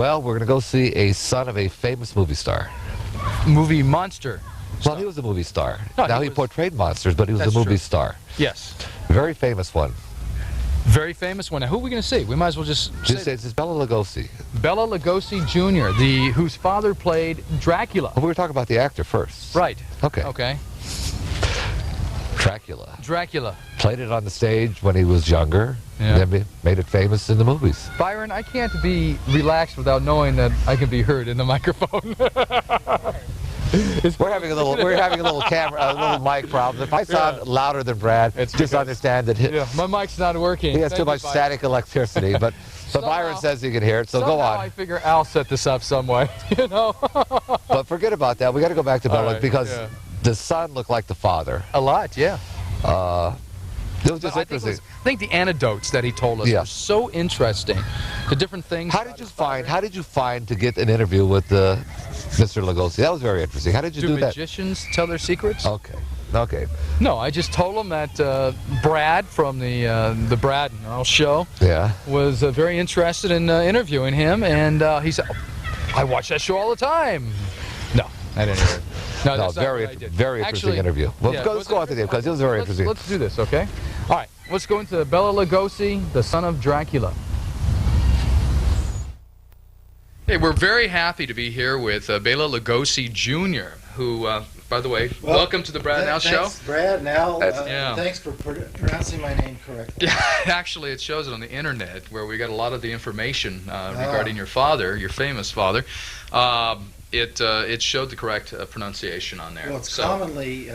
Well, we're going to go see a son of a famous movie star. Movie monster. Well, he was a movie star. No, now he portrayed monsters, but he was a movie star. Yes. Very famous one. Very famous one. Now, who are we going to see? We might as well just say It's Bela Lugosi. Bela Lugosi Jr., whose father played Dracula. Well, we were talking about the actor first. Right. Okay. Okay. Dracula. Dracula. Played it on the stage when he was younger, Yeah. and then made it famous in the movies. Byron, I can't be relaxed without knowing that I can be heard in the microphone. We're having a little camera, a little mic problem. If I sound louder than Brad, just understand that my mic's not working. he has too much static electricity. But Byron says he can hear it, so go on. I figure I'll set this up some way, you know. But forget about that. We got to go back to Bela because the son looked like the father. A lot, yeah. It was just interesting. I think the anecdotes that he told us were so interesting. The different things. How did you find to get an interview with Mr. Lugosi? That was very interesting. How did you do that? Do magicians tell their secrets? Okay. Okay. No, I just told him that Brad from the Brad and Earl show was very interested in interviewing him, and he said, I watch that show all the time. No, I didn't hear it. No, that's very interesting interview. Well, let's go on to the because it was very interesting. Let's do this, okay? All right, let's go into Bela Lugosi, the son of Dracula. Hey, we're very happy to be here with Bela Lugosi Jr., who, by the way, welcome to the Brad and Al Show. Thanks, Brad and Al. Thanks for pronouncing my name correctly. Yeah, actually, it shows it on the internet, where we got a lot of the information regarding your father, your famous father. It showed the correct pronunciation on there. Well, it's commonly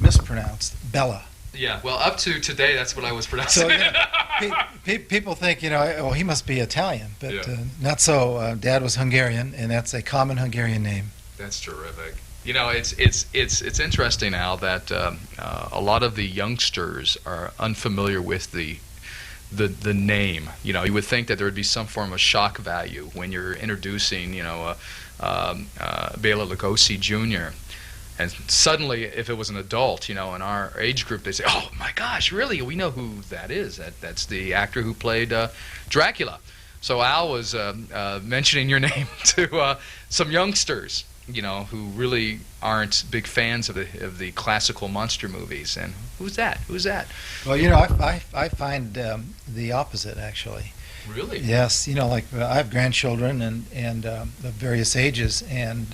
mispronounced, Bella. Yeah, well, up to today, that's what I was pronouncing. So, people think, oh, he must be Italian, but not so. Dad was Hungarian, and that's a common Hungarian name. That's terrific. You know, it's interesting now that a lot of the youngsters are unfamiliar with the name. You know, you would think that there would be some form of shock value when you're introducing, Bela Lugosi Jr. And suddenly, if it was an adult, in our age group, they say, "Oh my gosh, really? We know who that is. That's the actor who played Dracula." So Al was mentioning your name to some youngsters, who really aren't big fans of the classical monster movies. And who's that? Who's that? Well, I find the opposite, actually. Really? Yes. I have grandchildren and of various ages, and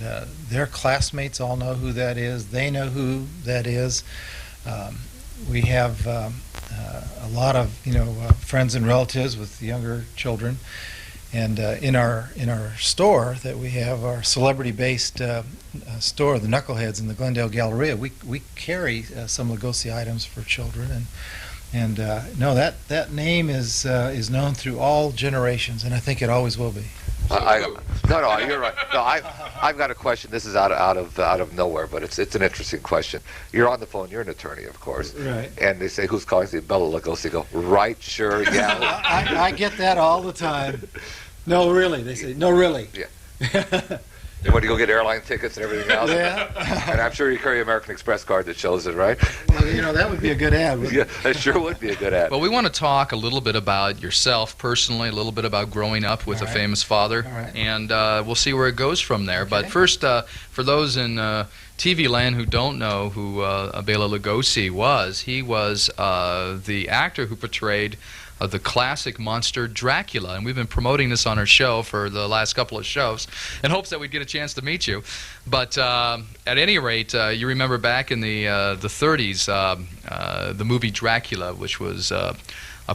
their classmates all know who that is. They know who that is. We have a lot of friends and relatives with younger children, and in our store that we have, our celebrity-based store, the Knuckleheads in the Glendale Galleria, we carry some Lugosi items for children, and no, that name is known through all generations, and I think it always will be. No, you're right. No, I've got a question. This is out of nowhere, but it's an interesting question. You're on the phone. You're an attorney, of course. Right. And they say, "Who's calling?" Say, "Bela Lugosi." Go, right, sure, yeah. I get that all the time. No, really. They say, no, really. Yeah. And when you go get airline tickets and everything else. Yeah. And I'm sure you carry an American Express card that shows it, right? Well, that would be a good ad, wouldn't it? Yeah, it sure would be a good ad. Well, we want to talk a little bit about yourself personally, a little bit about growing up with a famous father, and we'll see where it goes from there. Okay. But first, for those in TV land who don't know who Bela Lugosi was, he was the actor who portrayed the classic monster Dracula, and we've been promoting this on our show for the last couple of shows in hopes that we'd get a chance to meet you. But at any rate, you remember back in the 30s, the movie Dracula, which was a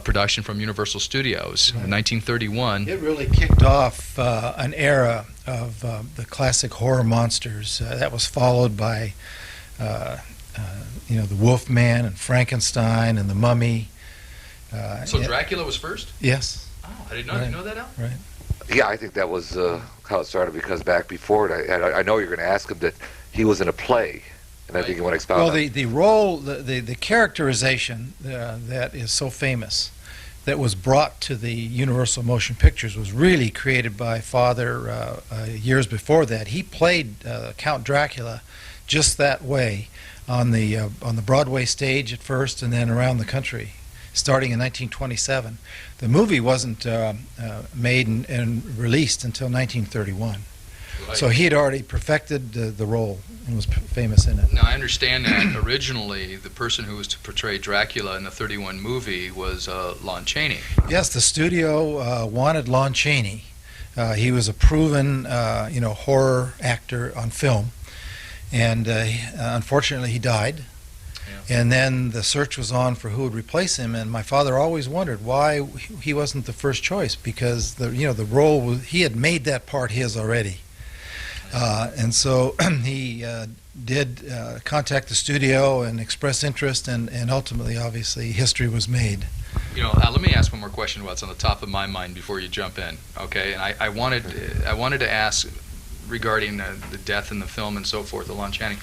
production from Universal Studios in 1931. It really kicked off an era of the classic horror monsters. That was followed by the Wolfman and Frankenstein and the Mummy. So Dracula was first? Yes. Oh, I didn't know. Did you know that, Al? Right. Yeah, I think that was how it started, because back before it, I know you're going to ask him that he was in a play, and I think you want to expound on that. The role, the characterization that is so famous, that was brought to the Universal Motion Pictures, was really created by Father years before that. He played Count Dracula just that way on the Broadway stage at first, and then around the country. starting in 1927. The movie wasn't made and released until 1931. Right. So he had already perfected the role and was famous in it. Now, I understand that originally the person who was to portray Dracula in the 31 movie was Lon Chaney. Yes, the studio wanted Lon Chaney. He was a proven, horror actor on film, and unfortunately he died. Yeah. And then the search was on for who would replace him, and my father always wondered why he wasn't the first choice, because the role he had made that part his already. And so he did contact the studio and express interest, and ultimately, obviously, history was made. Let me ask one more question what's on the top of my mind before you jump in, okay? And I wanted to ask regarding the death in the film and so forth, the Lon Chaney.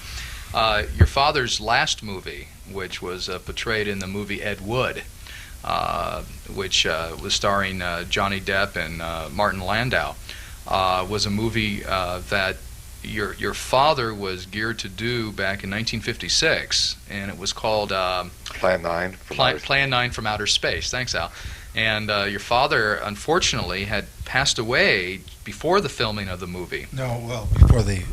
Your father's last movie, which was portrayed in the movie Ed Wood, which was starring Johnny Depp and Martin Landau, was a movie that your father was geared to do back in 1956, and it was called Plan 9 Plan 9 from Outer Space. Thanks, Al. And your father, unfortunately, had passed away before the filming of the movie. No, well, before the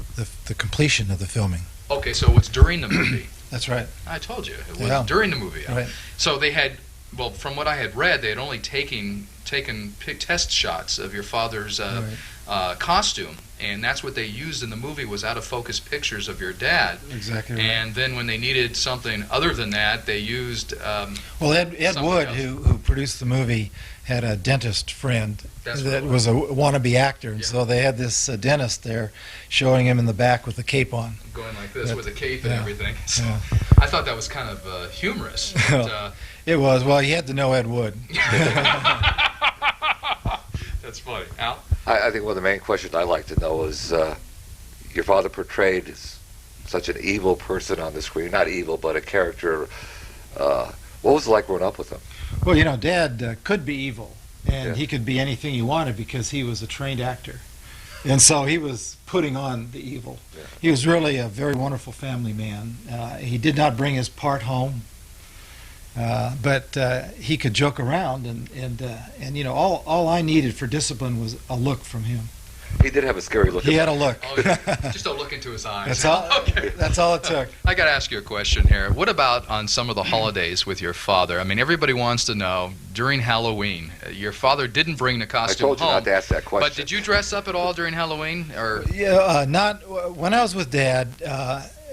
completion of the filming. Okay, so it's during the movie. That's right. I told you. It was during the movie. Right. So they had, well, from what I had read, they had only taken test shots of your father's costume, and that's what they used in the movie was out-of-focus pictures of your dad. Exactly right. And then when they needed something other than that, they used well, Ed Wood, who produced the movie, had a dentist friend that was a wannabe actor, and so they had this dentist there showing him in the back with the cape on. Going like this with a cape and everything. So I thought that was kind of humorous. But, it was. Well, you had to know Ed Wood. That's funny. Al? I think one of the main questions I'd like to know is your father portrayed such an evil person on the screen. Not evil, but a character. What was it like growing up with him? Well, Dad could be evil, and he could be anything he wanted because he was a trained actor. And so he was putting on the evil. Yeah. He was really a very wonderful family man. He did not bring his part home, but he could joke around, and all I needed for discipline was a look from him. He did have a scary look. He had a look. Oh, yeah. Just a look into his eyes. That's all. Okay. That's all it took. I got to ask you a question here. What about on some of the holidays with your father? I mean, everybody wants to know during Halloween. Your father didn't bring the costume home. I told you not to ask that question. But did you dress up at all during Halloween? Or not when I was with Dad.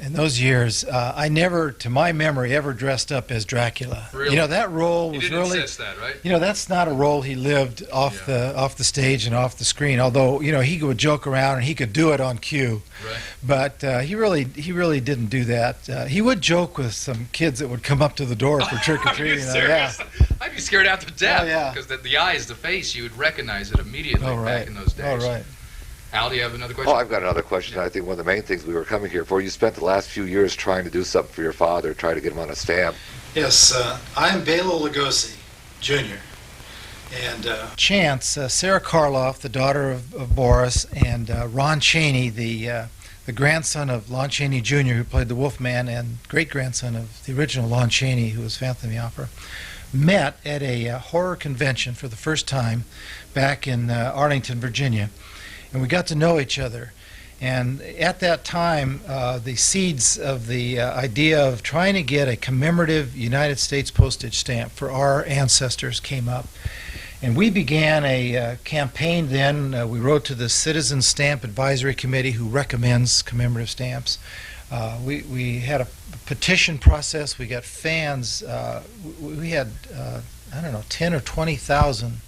In those years, I never, to my memory, ever dressed up as Dracula. Really? That role was he didn't really. Insist that, right? That's not a role he lived off the stage and off the screen. Although he would joke around and he could do it on cue. Right. But he really didn't do that. He would joke with some kids that would come up to the door for trick or treating. I'd be scared out to death. Oh, yeah. Because the eyes, the face, you would recognize it immediately back in those days. All right. Al, do you have another question? Oh, I've got another question. I think one of the main things we were coming here for, you spent the last few years trying to do something for your father, try to get him on a stamp. Yes, I'm Bela Lugosi Jr. And Chance, Sarah Karloff, the daughter of Boris, and Ron Chaney, the grandson of Lon Chaney Jr., who played the Wolfman, and great-grandson of the original Lon Chaney, who was Phantom of the Opera, met at a horror convention for the first time back in Arlington, Virginia. And we got to know each other. And at that time, the seeds of the idea of trying to get a commemorative United States postage stamp for our ancestors came up. And we began a campaign then. We wrote to the Citizen Stamp Advisory Committee, who recommends commemorative stamps. We had a petition process. We got fans. We had, 10 or 20,000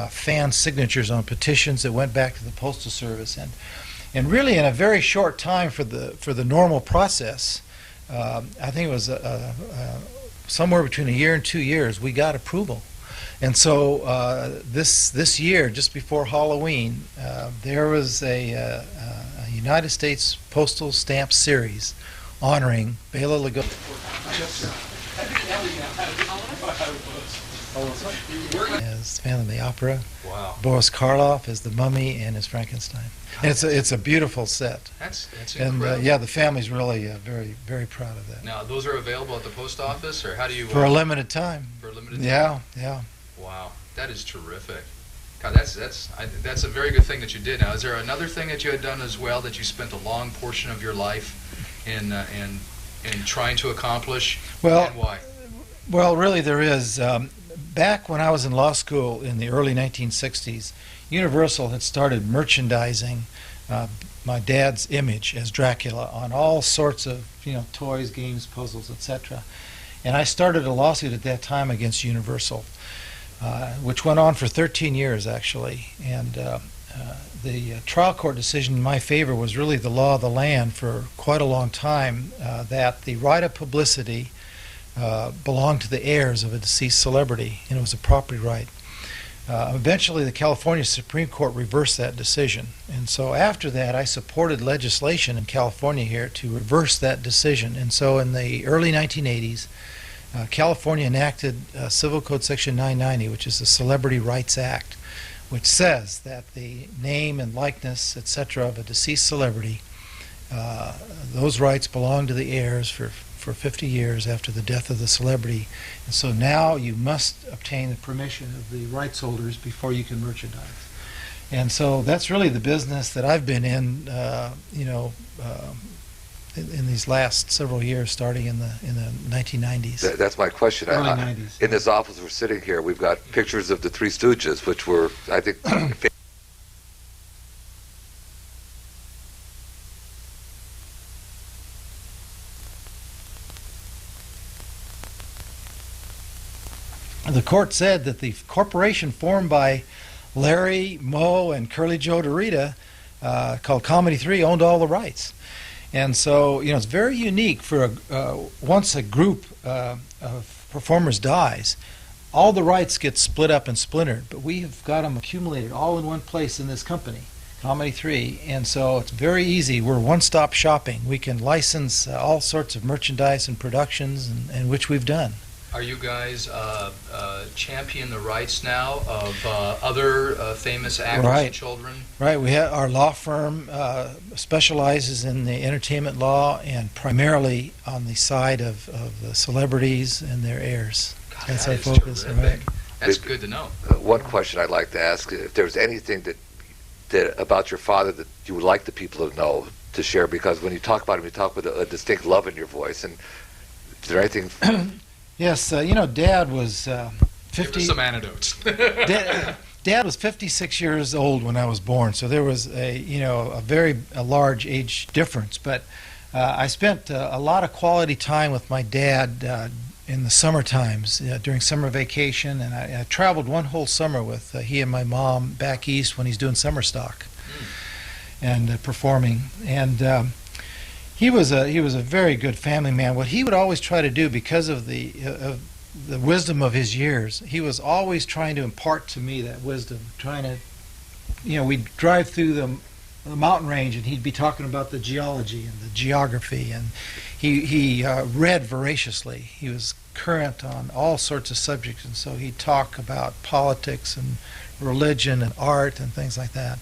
fan signatures on petitions that went back to the Postal Service, and really in a very short time for the normal process, I think it was somewhere between a year and 2 years, we got approval. And so this year, just before Halloween, there was a United States Postal Stamp Series honoring Bela Lugosi. as Phantom of the Opera. Wow. Boris Karloff as the Mummy and as Frankenstein. And it's a beautiful set. That's And incredible. yeah, the family's really very, very proud of that. Now, those are available at the post office, or how do you... For a limited time. For a limited time? Yeah. Wow, that is terrific. God, that's a very good thing that you did. Now, is there another thing that you had done as well that you spent a long portion of your life in trying to accomplish? Well, and why? Well, really there is. Back when I was in law school in the early 1960s, Universal had started merchandising my dad's image as Dracula on all sorts of toys, games, puzzles, etc. And I started a lawsuit at that time against Universal, which went on for 13 years actually. And the trial court decision in my favor was really the law of the land for quite a long time, that the right of publicity belonged to the heirs of a deceased celebrity, and it was a property right. Eventually, the California Supreme Court reversed that decision, and so after that, I supported legislation in California here to reverse that decision. And so in the early 1980s, California enacted Civil Code Section 990, which is the Celebrity Rights Act, which says that the name and likeness, etc., of a deceased celebrity, those rights belong to the heirs for 50 years after the death of the celebrity. And so now you must obtain the permission of the rights holders before you can merchandise. And so that's really the business that I've been in, in these last several years, starting in the 1990s. That's my question. Early 90s. In this office we're sitting here, we've got pictures of the Three Stooges, which were, I think, the court said that the corporation formed by Larry, Moe, and Curly Joe DeRita, called Comedy 3, owned all the rights. And so, it's very unique for once a group of performers dies, all the rights get split up and splintered, but we have got them accumulated all in one place in this company, Comedy 3, and so it's very easy. We're one-stop shopping. We can license all sorts of merchandise and productions, and which we've done. Are you guys champion the rights now of other famous actors and children? Right. We have our law firm specializes in the entertainment law and primarily on the side of the celebrities and their heirs. God, that's that our is focus. terrific. Right. That's good to know. one question I'd like to ask, if there's anything that about your father that you would like the people to know, to share, because when you talk about him, you talk with a distinct love in your voice. And is there anything... Yes, Dad was 50. Give us some anecdotes. Dad was 56 years old when I was born, so there was a very large age difference. But I spent a lot of quality time with my dad in the summer times, during summer vacation, and I traveled one whole summer with he and my mom back east when he's doing summer stock and performing. And he was a very good family man. What he would always try to do, because of the wisdom of his years, he was always trying to impart to me that wisdom. Trying to, we'd drive through the mountain range, and he'd be talking about the geology and the geography, and he read voraciously. He was current on all sorts of subjects, and so he'd talk about politics and religion and art and things like that.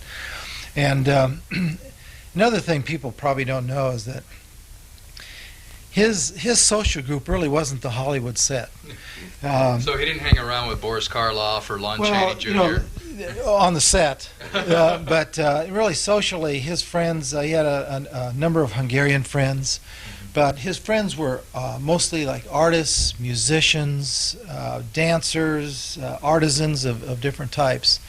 And another thing people probably don't know is that his social group really wasn't the Hollywood set. So he didn't hang around with Boris Karloff or Lon Chaney Jr.? On the set. But really socially, his friends, he had a number of Hungarian friends, but his friends were mostly like artists, musicians, dancers, artisans of different types.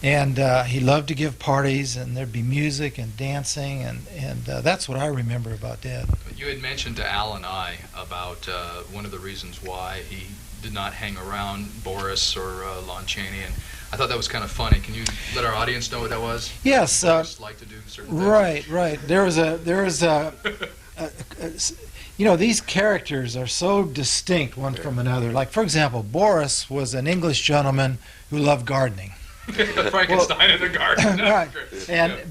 And he loved to give parties, and there'd be music and dancing, and that's what I remember about Dad. You had mentioned to Al and I about one of the reasons why he did not hang around Boris or Lon Chaney, and I thought that was kind of funny. Can you let our audience know what that was? Yes. Boris liked to do certain things. Right. There was these characters are so distinct one from another. Like, for example, Boris was an English gentleman who loved gardening. Frankenstein in the garden. Right,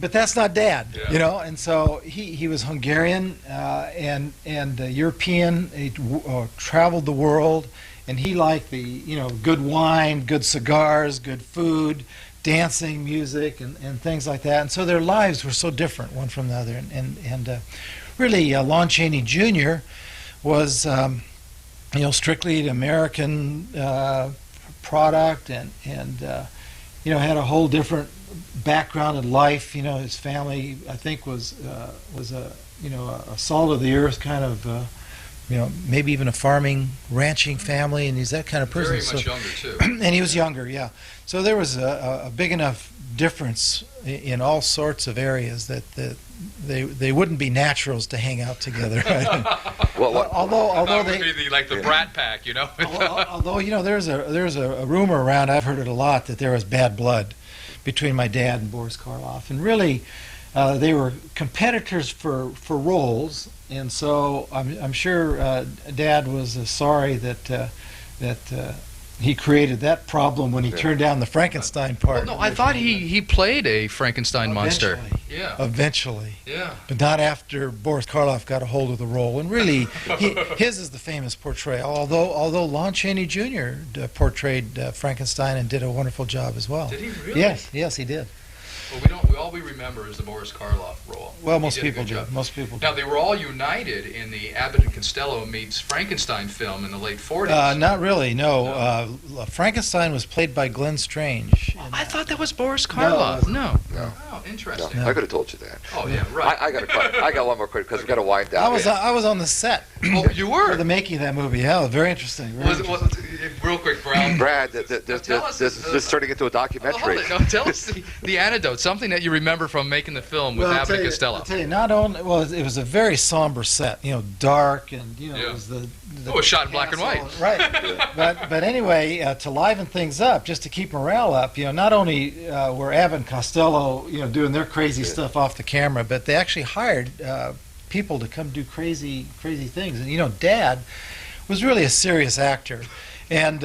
but that's not Dad, And so he was Hungarian and European. He traveled the world, and he liked the good wine, good cigars, good food, dancing, music, and things like that. And so their lives were so different one from the other. And really, Lon Chaney Jr. was strictly an American product, and had a whole different background in life. His family, I think, was a salt of the earth kind of. Maybe even a farming, ranching family, and he's that kind of person. Very much younger, too. And he was younger, yeah. So there was a big enough difference in all sorts of areas that they wouldn't be naturals to hang out together. Right? Although they would be the Brat Pack, although there's a rumor around, I've heard it a lot, that there was bad blood between my dad and Boris Karloff, and really they were competitors for roles. And so I'm sure Dad was sorry that he created that problem when he turned down the Frankenstein part. Well, no, I thought he played a Frankenstein monster. Yeah. Eventually. Yeah. But not after Boris Karloff got a hold of the role. And really, his is the famous portrayal. Although Lon Chaney Jr. Portrayed Frankenstein and did a wonderful job as well. Did he really? Yes, he did. Well, all we remember is the Boris Karloff role. Well, most people do. Now, they were all united in the Abbott and Costello meets Frankenstein film in the late 40s. Not really, no. Frankenstein was played by Glenn Strange. I thought that was Boris Karloff. No. Oh, interesting. No. I could have told you that. Oh, yeah, right. I got one more question because we've got to wind down. I was on the set. Oh, you were? For the making of that movie. Yeah, very interesting. Real quick, Brown. Brad, this is turning into a documentary. Tell us the anecdote, something that you remember from making the film with Abbott and Costello. I'll tell you, it was a very somber set, dark, and it was the it was shot in black and white. Right. But anyway, to liven things up, just to keep morale up, not only were Abbott and Costello, doing their crazy stuff off the camera, but they actually hired people to come do crazy things. And Dad was really a serious actor, and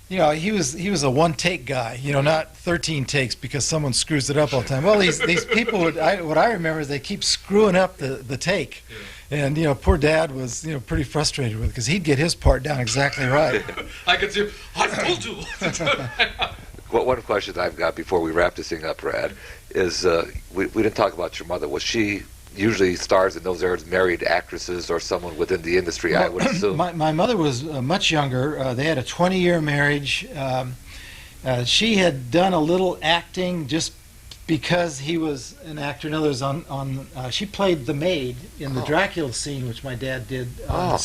he was a one-take guy, not 13 takes because someone screws it up all the time. Well, these people what I remember is they keep screwing up the take. Yeah. And poor Dad was pretty frustrated with it because he'd get his part down exactly right. I could see. I told you. Well, one question I've got before we wrap this thing up, Brad, is we didn't talk about your mother. Was she usually stars in those areas married actresses or someone within the industry? Well, I would assume. My mother was much younger. They had a 20-year marriage. She had done a little acting just because he was an actor. In others, she played the maid in the Dracula scene, which my dad did on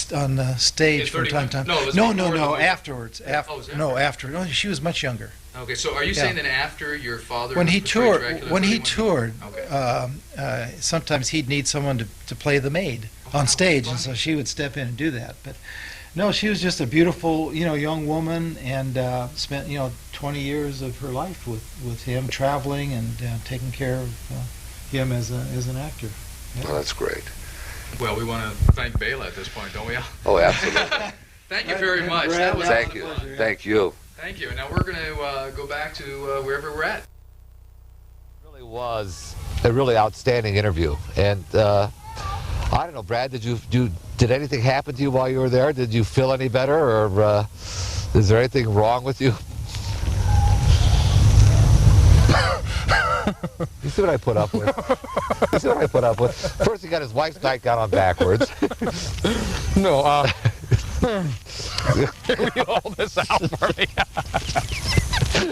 stage from time to time. No, afterwards. After. No, she was much younger. Okay, so are you saying that after your father when he toured, sometimes he'd need someone to play the maid on stage, and so she would step in and do that. But no, she was just a beautiful, young woman, and spent 20 years of her life with him, traveling and taking care of him as an actor. Yeah. Well, that's great. Well, we want to thank Bela at this point, don't we? Oh, absolutely. Thank you very much. Brad, that was thank you. Pleasure, yeah. Thank you. Thank you. Now we're going to go back to wherever we're at. It really was a really outstanding interview, and I don't know, Brad. Did anything happen to you while you were there? Did you feel any better, or is there anything wrong with you? You see what I put up with? First, he got his wife's nightgown on backwards. No, can you hold this out for me?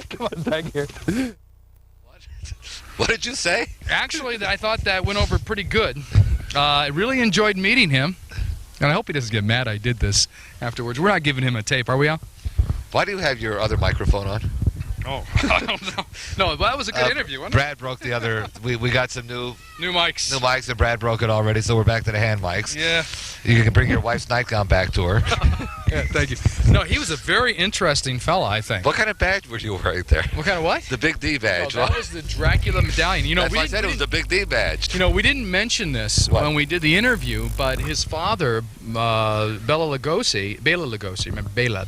Come on, back here. What did you say? Actually, I thought that went over pretty good. I really enjoyed meeting him, and I hope he doesn't get mad I did this afterwards. We're not giving him a tape, are we, Al? Why do you have your other microphone on? Oh, I don't know. No, but that was a good interview, wasn't it? Brad broke the other. We got some new mics. New mics, and Brad broke it already, so we're back to the hand mics. Yeah. You can bring your wife's nightgown back to her. Yeah, thank you. No, he was a very interesting fella, I think. What kind of badge were you wearing there? What kind of what? The Big D badge. Oh, that was the Dracula medallion. That's why I said it was the Big D badge. We didn't mention this when we did the interview, but his father, Bela Lugosi, remember Bela.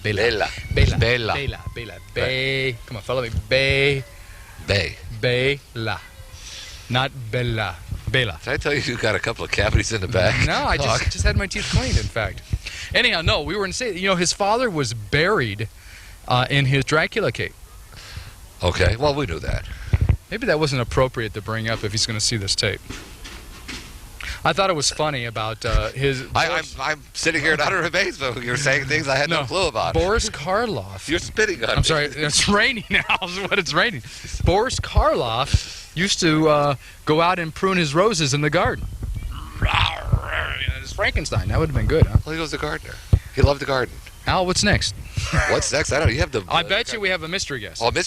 Come on, follow me. Bela. Not Bella. Bela. Did I tell you got a couple of cavities in the back? No, I just had my teeth cleaned, in fact. Anyhow, no, we were in state. You know, his father was buried in his Dracula cape. Okay, well, we knew that. Maybe that wasn't appropriate to bring up if he's going to see this tape. I thought it was funny about his... I'm sitting here in utter amazement. You're saying things I had no clue about. Boris Karloff. You're spitting on me. I'm sorry, it's raining now is what it's raining. Boris Karloff used to go out and prune his roses in the garden. It's Frankenstein. That would have been good, huh? Well, he was a gardener. He loved the garden. Al, what's next? What's next? I don't know. You have the... I bet you we have a mystery guest. Oh, mystery.